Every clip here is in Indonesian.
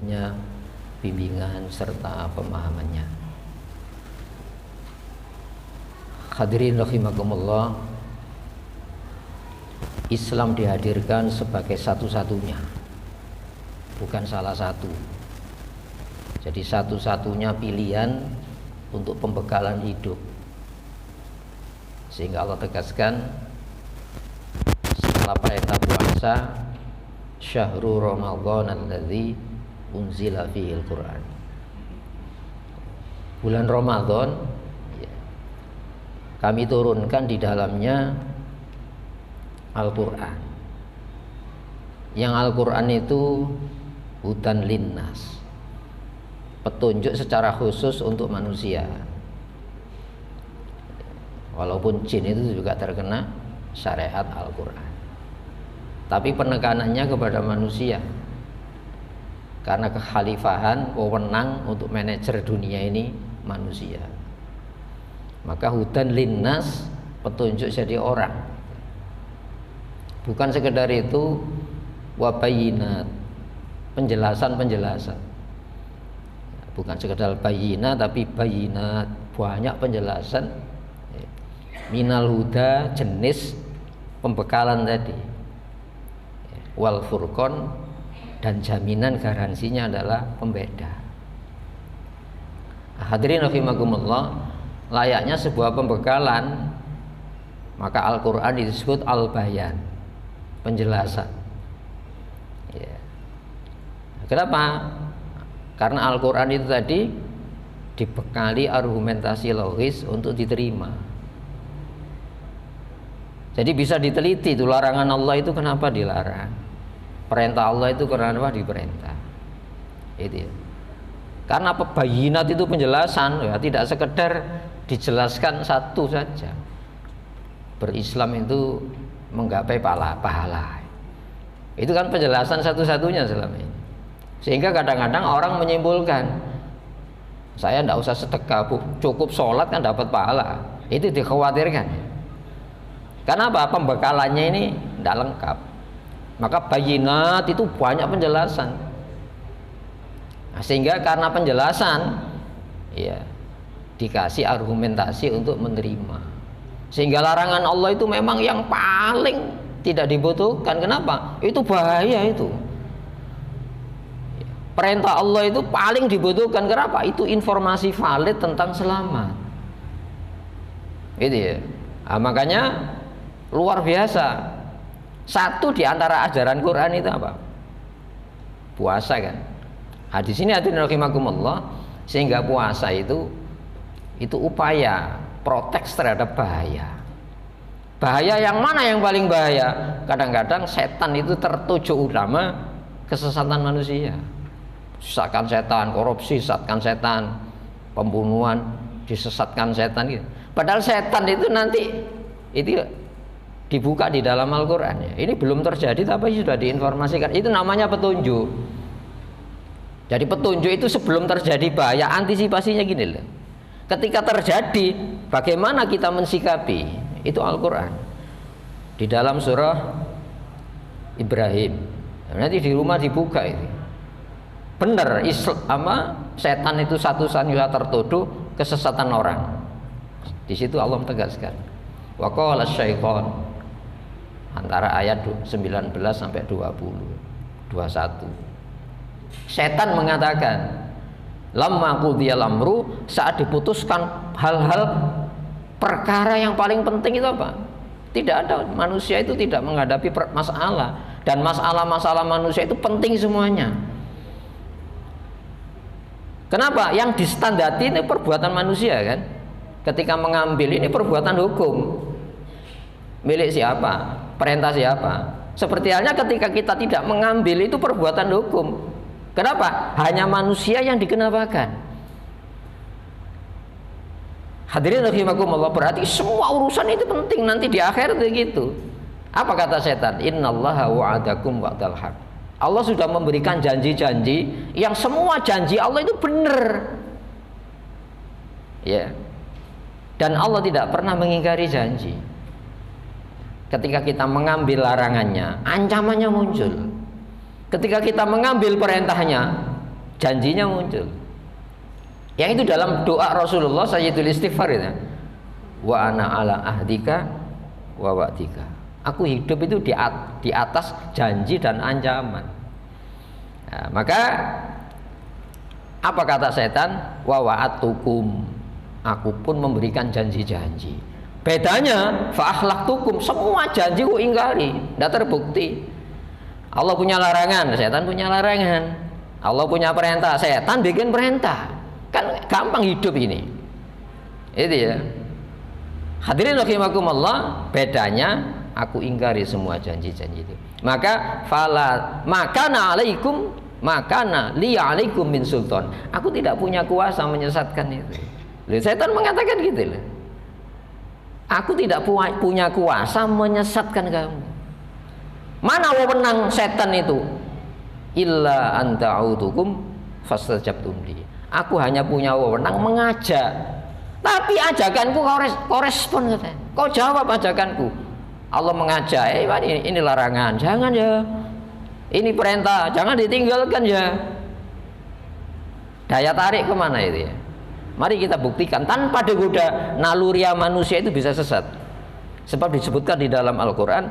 petunjuknya, bimbingan serta pemahamannya. Hadirin rahimakumullah, Islam dihadirkan sebagai satu-satunya, bukan salah satu. Jadi satu-satunya pilihan untuk pembekalan hidup. Sehingga Allah tegaskan setelah perintah puasa, syahrul Ramadan alladzi unzila fihil Quran. Bulan Ramadan kami turunkan di dalamnya Al-Quran. Yang Al-Quran itu hudan linnas, petunjuk secara khusus untuk manusia. Walaupun jin itu juga terkena syariat Al-Quran, tapi penekanannya kepada manusia. Karena kekhalifahan, wewenang untuk manajer dunia ini manusia. Maka hudan linnas, petunjuk jadi orang. Bukan sekedar itu, wabayinat, penjelasan-penjelasan. Bukan sekedar bayinat, tapi bayinat, banyak penjelasan. Minal huda, jenis pembekalan tadi. Wal furqon, dan jaminan garansinya adalah pembeda. Hadirin rahimakumullah, layaknya sebuah pembekalan, maka Al-Quran disebut Al-Bayan, penjelasan. Ya. Kenapa? Karena Al-Quran itu tadi dibekali argumentasi logis untuk diterima. Jadi bisa diteliti itu larangan Allah itu kenapa dilarang, perintah Allah itu kenapa diperintah. Itu ya. Karena bayinat itu penjelasan, ya, tidak sekedar dijelaskan satu saja. Berislam itu menggapai pahala. Itu kan penjelasan satu-satunya selama ini. Sehingga kadang-kadang orang menyimpulkan, saya tidak usah sedekah, cukup sholat kan dapat pahala. Itu dikhawatirkan. Karena apa? Pembekalannya ini tidak lengkap. Maka bayinat itu banyak penjelasan. Nah, sehingga karena penjelasan, ya, dikasih argumentasi untuk menerima. Sehingga larangan Allah itu memang yang paling tidak dibutuhkan. Kenapa? Itu bahaya itu. Perintah Allah itu paling dibutuhkan. Kenapa? Itu informasi valid tentang selamat. Gitu ya. Nah, makanya luar biasa. Satu di antara ajaran Quran itu apa? Puasa kan. Hadis ini hadirin rahimakumullah, sehingga puasa itu upaya protes terhadap bahaya. Bahaya yang mana yang paling bahaya? Kadang-kadang setan itu tertuju utama kesesatan manusia. Sesatkan setan, korupsi, sesatkan setan, pembunuhan, disesatkan setan gitu. Padahal setan itu nanti itu dibuka di dalam Al-Quran ya. Ini belum terjadi tapi sudah diinformasikan. Itu namanya petunjuk. Jadi petunjuk itu sebelum terjadi bahaya, antisipasinya gini loh. Ketika terjadi, bagaimana kita mensikapi? Itu Al-Quran. Di dalam surah Ibrahim. Nanti di rumah dibuka itu. Benar, setan itu satu-satunya tertuduh kesesatan orang. Di situ Allah tegaskan. Wa qala syaitan, antara ayat 19 sampai 21. Setan mengatakan, lamma qudiyal amru, saat diputuskan hal-hal perkara yang paling penting itu apa? Tidak ada, manusia itu tidak menghadapi masalah, dan masalah-masalah manusia itu penting semuanya. Kenapa? Yang distandati ini perbuatan manusia kan? Ketika mengambil ini perbuatan hukum. Milik siapa? Perintah siapa? Seperti halnya ketika kita tidak mengambil itu perbuatan hukum. Kenapa? Hanya manusia yang dikenapakan. Hadirin rahimakumullah, berarti semua urusan itu penting nanti di akhir begitu. Apa kata setan? Innallaha wa'adakum wa'dal haq. Allah sudah memberikan janji-janji yang semua janji Allah itu benar. Ya. Dan Allah tidak pernah mengingkari janji. Ketika kita mengambil larangannya, ancamannya muncul. Ketika kita mengambil perintahnya, janjinya muncul. Yang itu dalam doa Rasulullah Sayyidul Istighfar itu. Wa ana ala ahdika wa wa'dika. Aku hidup itu di atas janji dan ancaman. Nah, maka apa kata setan? Wa wa'atukum. Aku pun memberikan janji-janji. Bedanya fa akhlaqtukum, semua janji ku ingkari, tidak terbukti. Allah punya larangan, setan punya larangan. Allah punya perintah, setan bikin perintah. Kan gampang hidup ini. Itu ya. Hadirin rahimakumullah, bedanya aku ingkari semua janji-janji itu. Maka fala makana alaikum makana li alaikum min sultan. Aku tidak punya kuasa menyesatkan itu. Loh, setan mengatakan gitu loh. Aku tidak punya kuasa menyesatkan kamu. Mana wewenang setan itu? Illa anta'utukum fastajabtum li. Aku hanya punya wewenang mengajak. Tapi ajakanku kau respon katanya. Kau jawab ajakanku. Allah mengajak, ini larangan, jangan ya. Ini perintah, jangan ditinggalkan ya. Daya tarik kemana itu ya? Mari kita buktikan tanpa digoda naluriah manusia itu bisa sesat. Sebab disebutkan di dalam Al-Quran,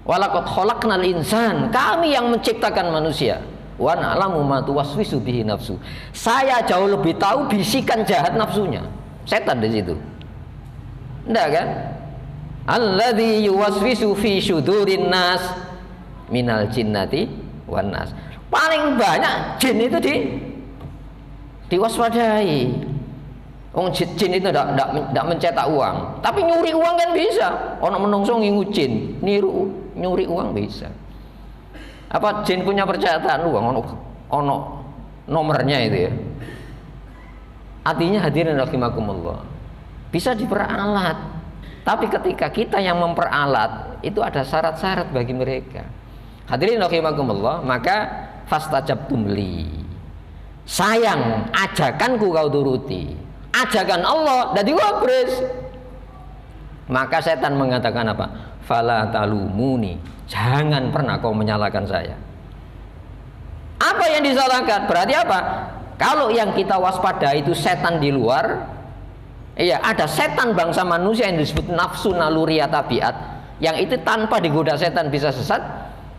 walaqad khalaqnal insan, kami yang menciptakan manusia. Wa na'lamu ma tuwaswisu bihi nafsu. Saya jauh lebih tahu bisikan jahat nafsunya. Setan di situ. Enggak kan? Alladzi yuwaswisu fi syudurin nas minal jinnati wan nas. Paling banyak jin itu diwaspadai. Jin itu tidak mencetak uang, tapi nyuri uang kan bisa. Orang menungso ngingu jin, nyuri uang bisa. Apa jin punya percataan uang? Ono nomornya itu ya. Artinya hadirin rahimakumullah, bisa diperalat. Tapi ketika kita yang memperalat, itu ada syarat-syarat bagi mereka. Hadirin rahimakumullah, maka fastajabtum li. Sayang, ajakanku kau turuti. Ajakan Allah dan diwabris. Maka setan mengatakan apa? Fala talumuni. Jangan pernah kau menyalahkan saya. Apa yang disalahkan? Berarti apa? Kalau yang kita waspada itu setan di luar, iya, ada setan bangsa manusia yang disebut nafsu naluriah tabiat, yang itu tanpa digoda setan bisa sesat.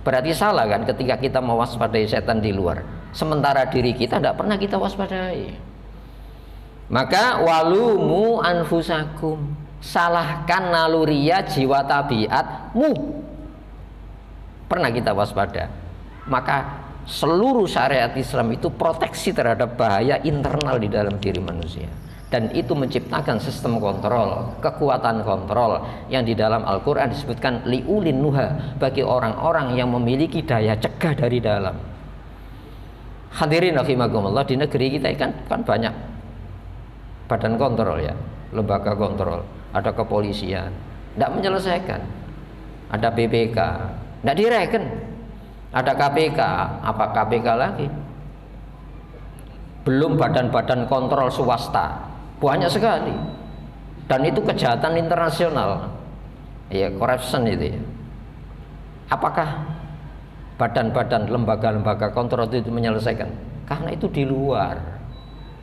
Berarti salah kan ketika kita mewaspadai setan di luar, sementara diri kita tidak pernah kita waspadai. Maka walumu anfusakum, salahkan naluriah jiwa tabiatmu. Pernah kita waspada. Maka seluruh syariat Islam itu proteksi terhadap bahaya internal di dalam diri manusia. Dan itu menciptakan sistem kontrol, kekuatan kontrol yang di dalam Al-Quran disebutkan liulin nuha, bagi orang-orang yang memiliki daya cegah dari dalam. Hadirin rahimakumullah, di negeri kita kan banyak badan kontrol ya, lembaga kontrol, ada kepolisian, tidak menyelesaikan, ada BPK, tidak direken, ada KPK, apa KPK lagi, belum badan-badan kontrol swasta. Banyak sekali, dan itu kejahatan internasional, ya, corruption itu ya. Apakah badan-badan lembaga-lembaga kontrol itu menyelesaikan? Karena itu di luar.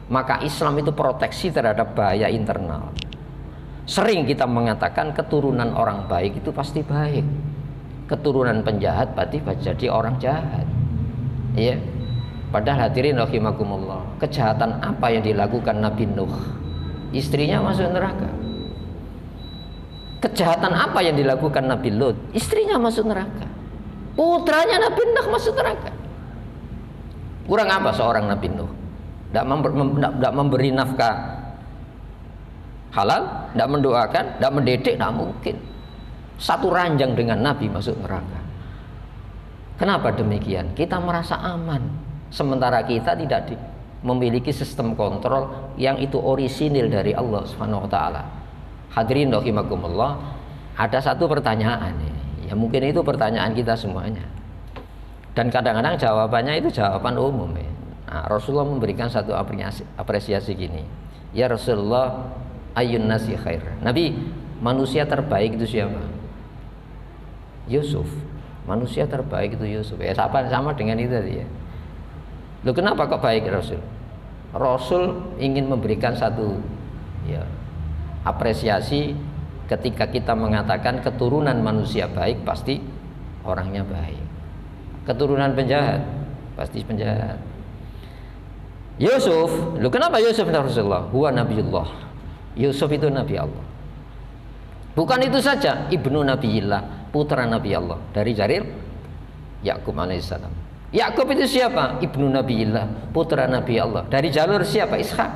Maka Islam itu proteksi terhadap bahaya internal. Sering kita mengatakan keturunan orang baik itu pasti baik, keturunan penjahat berarti jadi orang jahat, ya. Padahal hadirin rahimakumullah, kejahatan apa yang dilakukan Nabi Nuh? Istrinya masuk neraka. Kejahatan apa yang dilakukan Nabi Lut? Istrinya masuk neraka. Putranya Nabi Nuh masuk neraka. Kurang apa seorang Nabi Nuh? Tidak memberi nafkah halal, tidak mendoakan, tidak mendidik, tidak mungkin. Satu ranjang dengan Nabi masuk neraka. Kenapa demikian? Kita merasa aman, sementara kita tidak memiliki sistem kontrol yang itu orisinil dari Allah Subhanahu wa taala. Hadirin rahimakumullah, ada satu pertanyaan ya, mungkin itu pertanyaan kita semuanya. Dan kadang-kadang jawabannya itu jawaban umum ya. Nah, Rasulullah memberikan satu apresiasi gini. Ya Rasulullah, ayyun nasi khair. Nabi, manusia terbaik itu siapa? Yusuf. Manusia terbaik itu Yusuf. Ya sama dengan itu tadi ya. Loh kenapa kok baik Rasul? Rasul ingin memberikan satu ya apresiasi ketika kita mengatakan keturunan manusia baik pasti orangnya baik. Keturunan penjahat pasti penjahat. Yusuf, loh kenapa Yusuf Rasulullah? Huwa Nabiullah. Yusuf itu Nabi Allah. Bukan itu saja, ibnu Nabiillah, putra Nabi Allah dari Jarir Yakub alaihissalam. Yakub itu siapa? Ibnu Nabiillah, putra Nabi Allah dari jalur siapa? Ishak.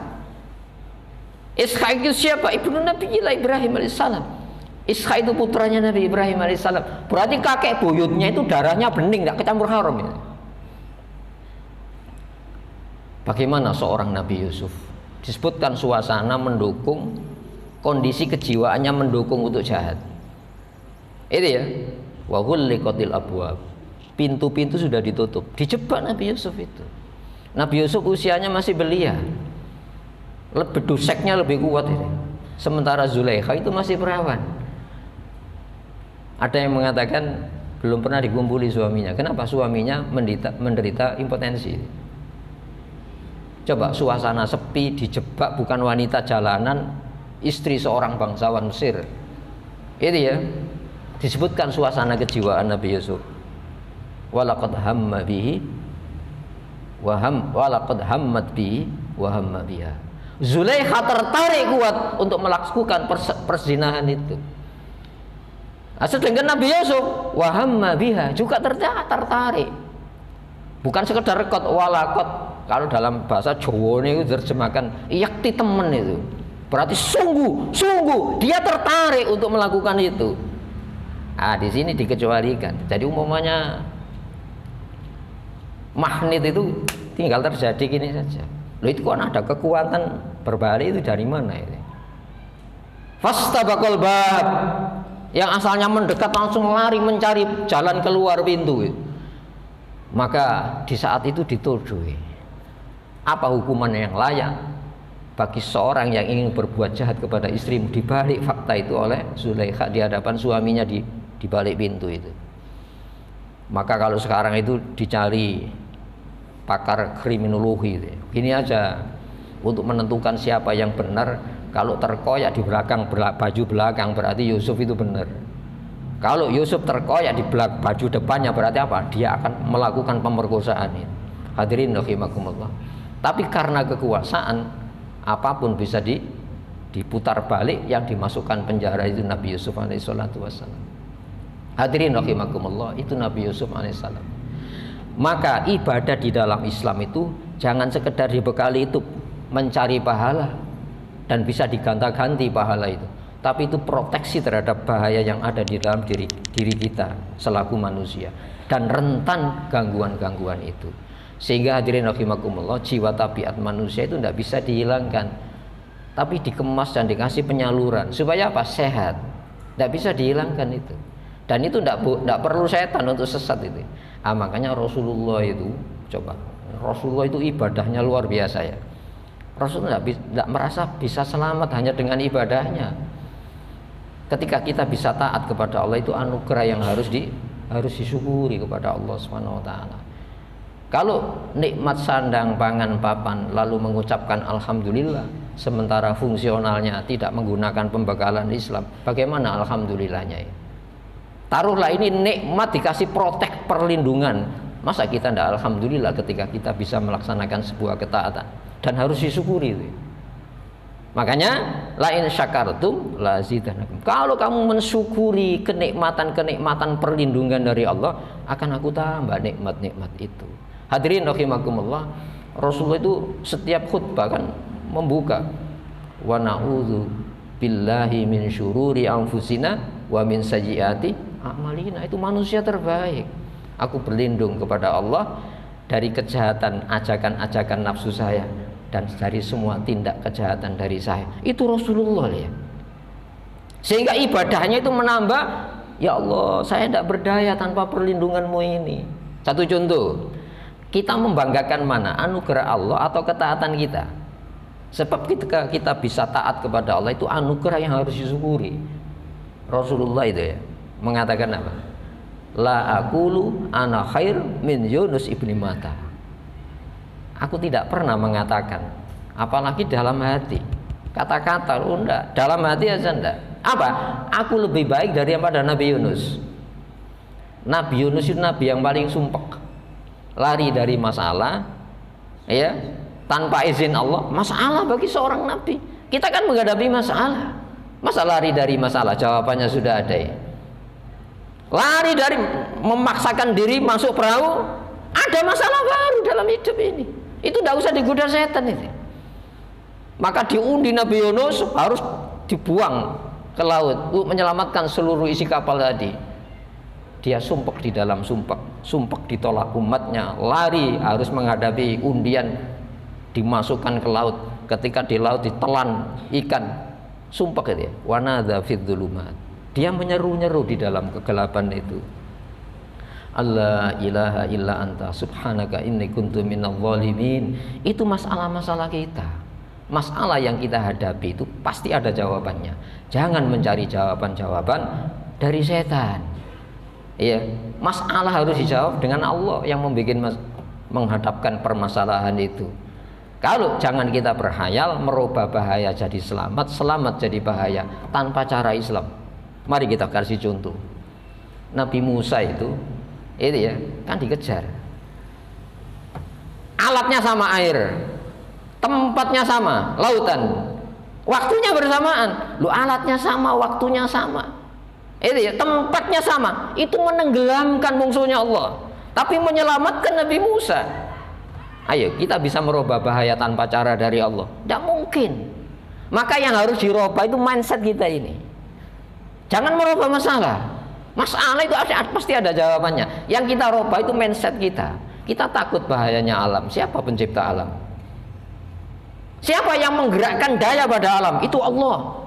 Ishak itu siapa? Ibnu Nabiillah Ibrahim alaihissalam. Ishak itu putranya Nabi Ibrahim alaihissalam. Berarti kakek buyutnya itu darahnya bening, tidak kecampur haram ya. Bagaimana seorang Nabi Yusuf? Disebutkan suasana mendukung, kondisi kejiwaannya mendukung untuk jahat. Itu ya. Wa ghulliqatil abwab. Pintu-pintu sudah ditutup. Dijebak Nabi Yusuf itu. Nabi Yusuf usianya masih belia. Beduseknya lebih kuat itu. Sementara Zulaikha itu masih perawan. Ada yang mengatakan belum pernah dikumpuli suaminya. Kenapa? Suaminya menderita impotensi. Coba suasana sepi, dijebak, bukan wanita jalanan, istri seorang bangsawan Mesir. Itu ya. Disebutkan suasana kejiwaan Nabi Yusuf. Walaqad hamma bihi walaqad hammat bihi wa hamma biha. Zulaikha tertarik kuat untuk melakukan perzinahan itu. Sedangkan Nabi Yusuf wa hamma biha juga tertarik. Bukan sekedar rekot walaqad. Kalau dalam bahasa Jawa itu terjemahkan yakti temen itu. Berarti sungguh dia tertarik untuk melakukan itu. Ah, di sini dikecualikan. Jadi umpamanya magnet itu tinggal terjadi gini saja. Loh itu kok ada kekuatan berbalik itu dari mana itu? Fastabaqal bab. Yang asalnya mendekat langsung lari mencari jalan keluar pintu. Maka di saat itu dituduhi. Apa hukuman yang layak bagi seorang yang ingin berbuat jahat kepada istrimu? Dibalik fakta itu oleh Zulaikha di hadapan suaminya di balik pintu itu. Maka kalau sekarang itu dicari pakar kriminologi, ini aja untuk menentukan siapa yang benar. Kalau terkoyak di belakang baju belakang berarti Yusuf itu benar. Kalau Yusuf terkoyak di baju depannya berarti apa? Dia akan melakukan pemerkosaan ini. Hadirin rahimakumullah. Tapi karena kekuasaan apapun bisa diputar balik, yang dimasukkan penjara itu Nabi Yusuf alaihissalatu wassalam. Hadirin rahimakumullah, itu Nabi Yusuf alaihissalam. Maka ibadah di dalam Islam itu jangan sekedar dibekali itu mencari pahala dan bisa diganta-ganti pahala itu, tapi itu proteksi terhadap bahaya yang ada di dalam diri kita selaku manusia dan rentan gangguan-gangguan itu. Sehingga hadirin rahimakumullah, jiwa tabiat manusia itu tidak bisa dihilangkan, tapi dikemas dan dikasih penyaluran supaya apa? Sehat. Tidak bisa dihilangkan itu. Dan itu tidak perlu setan untuk sesat itu. Makanya Rasulullah itu, coba, Rasulullah itu ibadahnya luar biasa ya. Rasulullah tidak merasa bisa selamat hanya dengan ibadahnya. Ketika kita bisa taat kepada Allah, itu anugerah yang harus disyukuri kepada Allah Subhanahu wa taala. Kalau nikmat sandang pangan papan lalu mengucapkan alhamdulillah sementara fungsionalnya tidak menggunakan pembekalan Islam, bagaimana alhamdulillahnya ya? Taruhlah ini nikmat dikasih protek perlindungan, masa kita tidak alhamdulillah ketika kita bisa melaksanakan sebuah ketaatan? Dan harus disyukuri itu. Makanya la in syakartum la zidanakum. Kalau kamu mensyukuri kenikmatan perlindungan dari Allah, akan aku tambah nikmat-nikmat itu. Hadirin rahimakumullah, Rasulullah itu setiap khutbah kan membuka wa na'udzu billahi min syururi anfusina wa min sayyiati a'malina. Itu manusia terbaik. Aku berlindung kepada Allah dari kejahatan ajakan-ajakan nafsu saya dan dari semua tindak kejahatan dari saya. Itu Rasulullah ya. Sehingga ibadahnya itu menambah, ya Allah, saya tidak berdaya tanpa perlindunganmu ini. Satu contoh, kita membanggakan mana? Anugerah Allah atau ketaatan kita? Sebab ketika kita bisa taat kepada Allah, itu anugerah yang harus disyukuri. Rasulullah itu ya mengatakan apa? La aqulu ana khair min Yunus ibni Matta. Aku tidak pernah mengatakan, apalagi dalam hati. Kata-kata, enggak. Dalam hati aja enggak. Apa? Aku lebih baik daripada Nabi Yunus. Nabi Yunus itu nabi yang paling sumpek. Lari dari masalah, ya, tanpa izin Allah. Masalah bagi seorang nabi. Kita kan menghadapi masalah. Masa lari dari masalah? Jawabannya sudah ada ya. Lari dari memaksakan diri masuk perahu, ada masalah baru dalam hidup ini. Itu tidak usah digoda setan itu. Maka diundi Nabi Yunus harus dibuang ke laut untuk menyelamatkan seluruh isi kapal tadi. Dia sumpek di dalam sumpek ditolak umatnya, lari harus menghadapi undian, dimasukkan ke laut. Ketika di laut ditelan ikan, sumpek itu ya. Wanadha fid dzulumat. Dia menyeru-nyeru di dalam kegelapan itu. Allah ilaha illa anta subhanaka inni kuntu minadh dhalimin. Itu masalah-masalah kita. Masalah yang kita hadapi itu pasti ada jawabannya. Jangan mencari jawaban-jawaban dari setan. Iya, masalah harus dijawab dengan Allah yang menghadapkan permasalahan itu. Kalau jangan kita berhayal merubah bahaya jadi selamat, selamat jadi bahaya tanpa cara Islam. Mari kita kasih contoh. Nabi Musa itu ya kan dikejar. Alatnya sama air, tempatnya sama, lautan, waktunya bersamaan. Lu alatnya sama, waktunya sama. Itu ya, tempatnya sama. Itu menenggelamkan musuhnya Allah, tapi menyelamatkan Nabi Musa. Ayo kita bisa merubah bahaya tanpa cara dari Allah? Tidak mungkin. Maka yang harus dirubah itu mindset kita ini. Jangan merubah masalah. Masalah itu pasti ada jawabannya. Yang kita rubah itu mindset kita. Kita takut bahayanya alam. Siapa pencipta alam? Siapa yang menggerakkan daya pada alam? Itu Allah.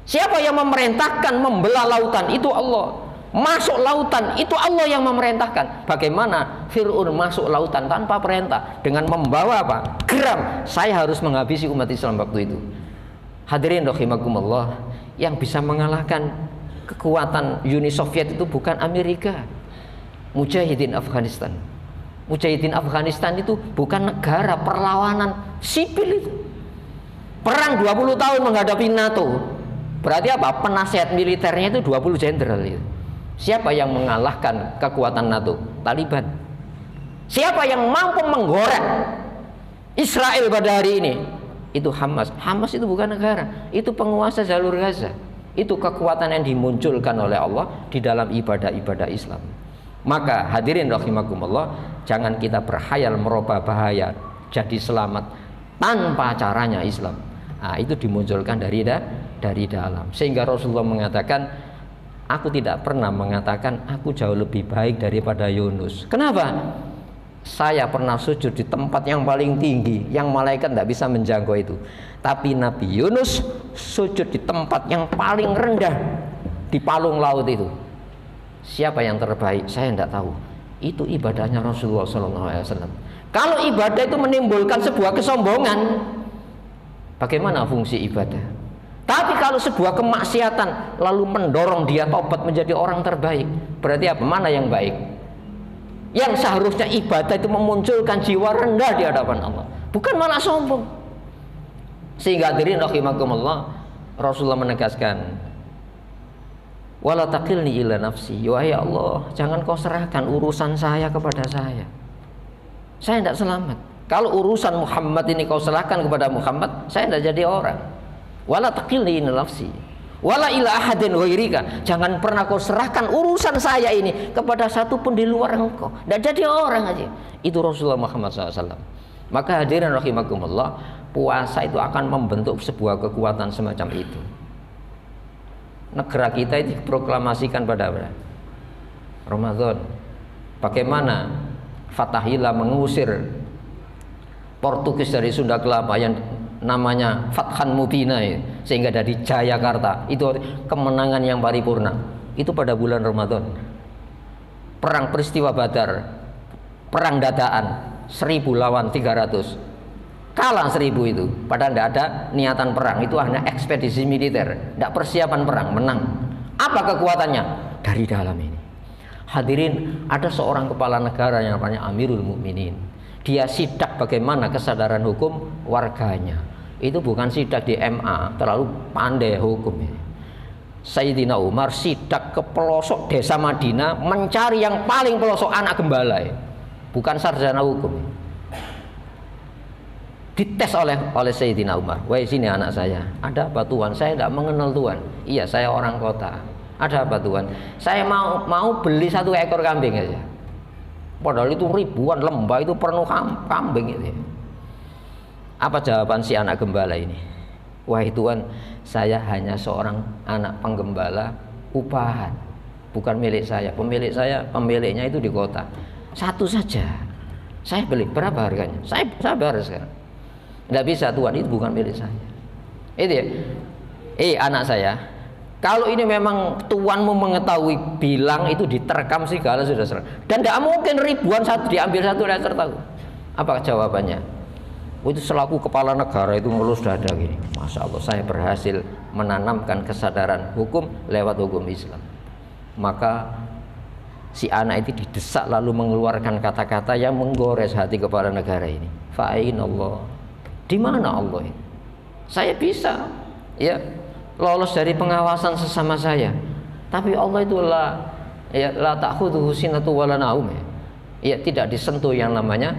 Siapa yang memerintahkan membelah lautan? Itu Allah. Masuk lautan, itu Allah yang memerintahkan. Bagaimana Fir'aun masuk lautan tanpa perintah? Dengan membawa apa? Geram. Saya harus menghabisi umat Islam waktu itu. Hadirin rahimakumullah, yang bisa mengalahkan kekuatan Uni Soviet itu bukan Amerika. Mujahidin Afghanistan. Mujahidin Afghanistan itu bukan negara, perlawanan sipil itu. Perang 20 tahun menghadapi NATO. Berarti apa? Penasihat militernya itu 20 jenderal itu. Siapa yang mengalahkan kekuatan NATO? Taliban. Siapa yang mampu menggoreng Israel pada hari ini? Itu Hamas. Hamas itu bukan negara, itu penguasa jalur Gaza. Itu kekuatan yang dimunculkan oleh Allah di dalam ibadah-ibadah Islam. Maka hadirin rahimakumullah, jangan kita berhayal merubah bahaya jadi selamat tanpa caranya Islam. Nah, itu dimunculkan dari dalam. Sehingga Rasulullah mengatakan, aku tidak pernah mengatakan aku jauh lebih baik daripada Yunus. Kenapa? Saya pernah sujud di tempat yang paling tinggi, yang malaikat tidak bisa menjangkau itu. Tapi Nabi Yunus sujud di tempat yang paling rendah, di palung laut itu. Siapa yang terbaik? Saya tidak tahu. Itu ibadahnya Rasulullah SAW. Kalau ibadah itu menimbulkan sebuah kesombongan, bagaimana fungsi ibadah? Tapi kalau sebuah kemaksiatan lalu mendorong dia tobat menjadi orang terbaik, berarti apa? Mana yang baik? Yang seharusnya ibadah itu memunculkan jiwa rendah di hadapan Allah, bukan malah sombong. Sehingga hadirin rahimakumullah, Rasulullah menegaskan, wala taqilni ila nafsi. Wahai Allah, jangan kau serahkan urusan saya kepada saya. Saya tidak selamat. Kalau urusan Muhammad ini kau serahkan kepada Muhammad, saya tidak jadi orang. Wala taqilni ila nafsi wala ila ahadin ghairika. Jangan pernah kau serahkan urusan saya ini kepada satu pun di luar engkau. Tidak jadi orang aja. Itu Rasulullah Muhammad SAW. Maka hadirin rahimakumullah, puasa itu akan membentuk sebuah kekuatan semacam itu. Negara kita itu diproklamasikan pada Ramadan. Bagaimana Fathahillah mengusir Portugis dari Sunda Kelapa yang namanya Fathan Mubina, sehingga dari Jayakarta itu kemenangan yang paripurna. Itu pada bulan Ramadan. Perang peristiwa Badar, perang dadaan, 1000 lawan 300, kalah 1000 itu. Padahal tidak ada niatan perang, itu hanya ekspedisi militer, tidak persiapan perang, menang. Apa kekuatannya? Dari dalam ini. Hadirin, ada seorang kepala negara yang namanya Amirul Mukminin. Dia sidak bagaimana kesadaran hukum warganya. Itu bukan sidak di MA, terlalu pandai hukum ini. Sayyidina Umar sidak ke pelosok desa Madinah, mencari yang paling pelosok anak gembala, bukan sarjana hukum. Dites oleh Sayyidina Umar, wahai sini anak saya, ada apa Tuan? Saya tidak mengenal Tuan. Iya, saya orang kota. Ada apa Tuan? Saya mau beli 1 ekor kambing aja. Padahal itu ribuan lembah, itu penuh kambing itu. Apa jawaban si anak gembala ini? Wahai Tuan, saya hanya seorang anak penggembala upahan, bukan milik saya. Pemiliknya itu di kota. 1 saja. Saya beli, berapa harganya? Saya bayar sekarang. Tidak bisa Tuan, itu bukan milik saya. Itu ya. Anak saya, kalau ini memang tuanmu mengetahui, bilang itu diterkam segala sudah serang. Dan tidak mungkin ribuan diambil 1 liter tahu. Apa jawabannya? Itu selaku kepala negara itu ngelus dada gini. Masya Allah, saya berhasil menanamkan kesadaran hukum lewat hukum Islam. Maka si anak itu didesak lalu mengeluarkan kata-kata yang menggores hati kepala negara ini. Fa'inallah. Di mana Allah ini? Saya bisa ya lolos dari pengawasan sesama saya, tapi Allah itu la ta'khudhuhu sinatun wala naum, ya tidak disentuh yang namanya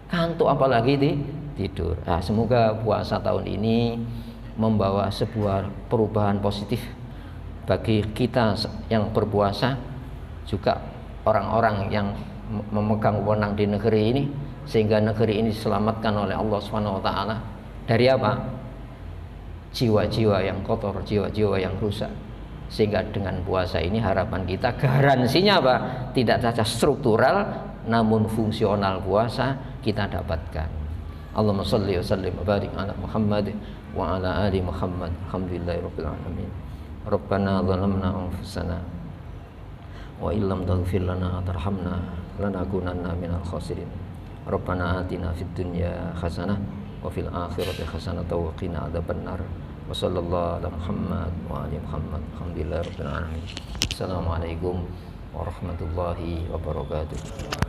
kantuk, apalagi tidur. Nah, semoga puasa tahun ini membawa sebuah perubahan positif bagi kita yang berpuasa, juga orang-orang yang memegang wewenang di negeri ini, sehingga negeri ini diselamatkan oleh Allah Subhanahu wa taala dari apa? Jiwa-jiwa yang kotor, jiwa-jiwa yang rusak. Sehingga dengan puasa ini harapan kita, garansinya apa? Tidak saja struktural, namun fungsional puasa kita dapatkan. Allahumma shalli wa sallim wa barik ala Muhammad wa ala ali Muhammad. Alhamdulillahirabbil alamin. Rabbana zalamna anfusana wa illam taghfir lana wa tarhamna lanakunanna minal khasirin. Rabbana atina fid dunya hasanah wa fil akhirati hasanah wa qina adzabannar. Wa sallallahu ala Muhammad wa ali Muhammad. Alhamdulillahirabbil alamin. Assalamualaikum warahmatullahi wabarakatuh.